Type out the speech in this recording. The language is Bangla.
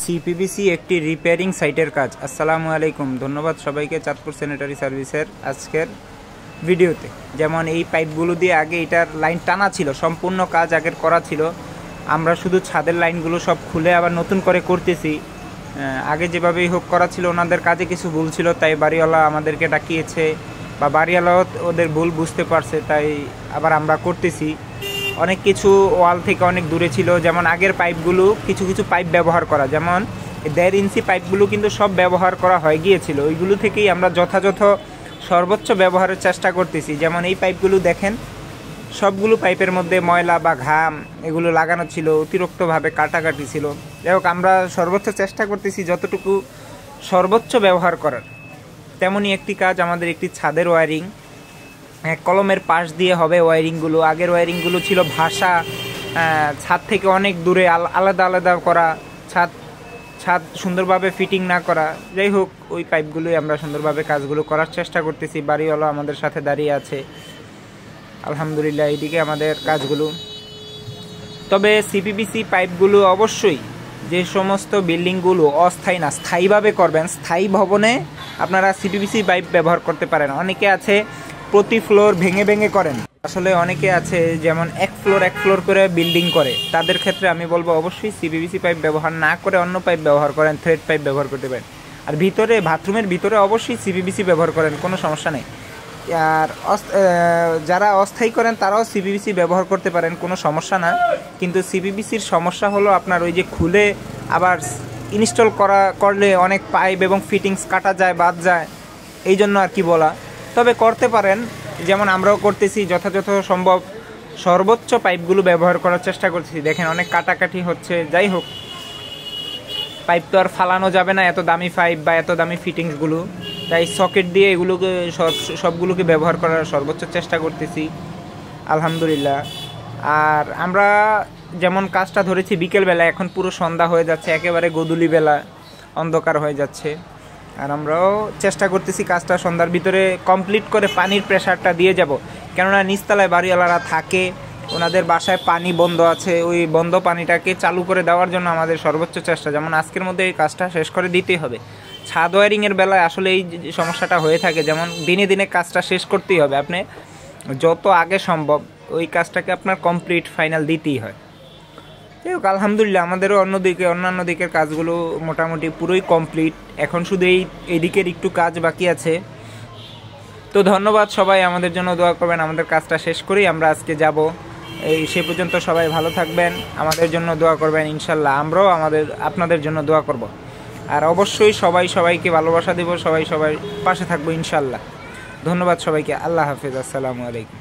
সিপিবিসি একটি রিপেয়ারিং সাইটের কাজ। আসসালামু আলাইকুম, ধন্যবাদ সবাইকে চাঁদপুর স্যানিটারি সার্ভিসের আজকের ভিডিওতে। যেমন এই পাইপগুলো দিয়ে আগে এটার লাইন টানা ছিল, সম্পূর্ণ কাজ আগের করা ছিল। আমরা শুধু ছাদের লাইনগুলো সব খুলে আবার নতুন করে করতেছি। আগে যেভাবেই হোক করা ছিল, ওনাদের কাজে কিছু ভুল ছিল, তাই বাড়িওয়ালা আমাদেরকে ডাকিয়েছে বা বাড়িওয়ালাও ওদের ভুল বুঝতে পারছে, তাই আবার আমরা করতেছি। অনেক কিছু ওয়াল থেকে অনেক দূরে ছিল, যেমন আগের পাইপগুলো কিছু কিছু পাইপ ব্যবহার করা, যেমন 1.5 ইঞ্চি পাইপগুলো কিন্তু সব ব্যবহার করা হয়ে গিয়েছিল। ওইগুলো থেকেই আমরা যথাযথ সর্বোচ্চ ব্যবহারের চেষ্টা করতেছি। যেমন এই পাইপগুলো দেখেন, সবগুলো পাইপের মধ্যে ময়লা বা ঘাম এগুলো লাগানো ছিল, অতিরিক্তভাবে কাটাকাটি ছিল। যাই হোক, আমরা সর্বোচ্চ চেষ্টা করতেছি যতটুকু সর্বোচ্চ ব্যবহার করার। তেমনই একটি কাজ আমাদের একটি ছাদের ওয়্যারিং, কলমের পাশ দিয়ে হবে ওয়্যারিংগুলো। আগের ওয়্যারিংগুলো ছিল ভাসা, ছাদ থেকে অনেক দূরে আলাদা আলাদা করা, ছাদ সুন্দরভাবে ফিটিং না করা। যাই হোক, ওই পাইপগুলোই আমরা সুন্দরভাবে কাজগুলো করার চেষ্টা করতেছি। বাড়িওয়ালা আমাদের সাথে দাঁড়িয়ে আছে, আলহামদুলিল্লাহ। এইদিকে আমাদের কাজগুলো। তবে সিপিবিসি পাইপগুলো অবশ্যই যে সমস্ত বিল্ডিংগুলো অস্থায়ী না, স্থায়ীভাবে করবেন। স্থায়ী ভবনে আপনারা সিপিবিসি পাইপ ব্যবহার করতে পারেন। অনেকে আছে প্রতি ফ্লোর ভেঙে ভেঙে করেন। আসলে অনেকে আছে যেমন এক ফ্লোর করে বিল্ডিং করে, তাদের ক্ষেত্রে আমি বলবো অবশ্যই সিপিবিসি পাইপ ব্যবহার না করে অন্য পাইপ ব্যবহার করেন, থ্রেড পাইপ ব্যবহার করতে পারেন। আর ভিতরে বাথরুমের ভিতরে অবশ্যই সিপিবিসি ব্যবহার করেন, কোনো সমস্যা নেই। আর যারা অস্থায়ী করেন তারাও সিপিবিসি ব্যবহার করতে পারেন, কোনো সমস্যা না। কিন্তু সিপিবিসির সমস্যা হলো আপনার ওই যে খুলে আবার ইনস্টল করলে অনেক পাইপ এবং ফিটিংস কাটা যায়, বাদ যায়, এই জন্য আর কি বলা। তবে করতে পারেন, যেমন আমরাও করতেছি, যথাযথ সম্ভব সর্বোচ্চ পাইপগুলো ব্যবহার করার চেষ্টা করতেছি। দেখেন অনেক কাটাকাটি হচ্ছে। যাই হোক, পাইপ তো আর ফালানো যাবে না, এত দামি পাইপ বা এত দামি ফিটিংসগুলো, তাই সকেট দিয়ে এগুলোকে সবগুলোকে ব্যবহার করার সর্বোচ্চ চেষ্টা করতেছি, আলহামদুলিল্লাহ। আর আমরা যেমন কাজটা ধরেছি বিকেলবেলা, এখন পুরো সন্ধ্যা হয়ে যাচ্ছে, একেবারে গোধূলিবেলা অন্ধকার হয়ে যাচ্ছে। আর আমরাও চেষ্টা করতেছি কাজটা সন্ধ্যার ভিতরে কমপ্লিট করে পানির প্রেশারটা দিয়ে যাব। কেননা নিচতলায় বাড়িওয়ালারা থাকে, ওনাদের বাসায় পানি বন্ধ আছে, ওই বন্ধ পানিটাকে চালু করে দেওয়ার জন্য আমাদের সর্বোচ্চ চেষ্টা। যেমন আজকের মধ্যে এই কাজটা শেষ করে দিতেই হবে। ছাদ ওয়্যারিংয়ের বেলায় আসলে এই সমস্যাটা হয়ে থাকে, যেমন দিনে দিনে কাজটা শেষ করতেই হবে। আপনি যত আগে সম্ভব ওই কাজটাকে আপনার কমপ্লিট ফাইনাল দিতেই হয়। যাই হোক, আলহামদুলিল্লাহ আমাদেরও অন্যান্য দিকের কাজগুলো মোটামুটি পুরোই কমপ্লিট। এখন শুধু এই দিকের একটু কাজ বাকি আছে। তো ধন্যবাদ, সবাই আমাদের জন্য দোয়া করবেন। আমাদের কাজটা শেষ করেই আমরা আজকে যাব। সে পর্যন্ত সবাই ভালো থাকবেন, আমাদের জন্য দোয়া করবেন। ইনশাল্লাহ আমরাও আপনাদের জন্য দোয়া করব। আর অবশ্যই সবাইকে ভালোবাসা দেব, সবাই পাশে থাকবো ইনশাল্লাহ। ধন্যবাদ সবাইকে। আল্লাহ হাফেজ, আসসালামু আলাইকুম।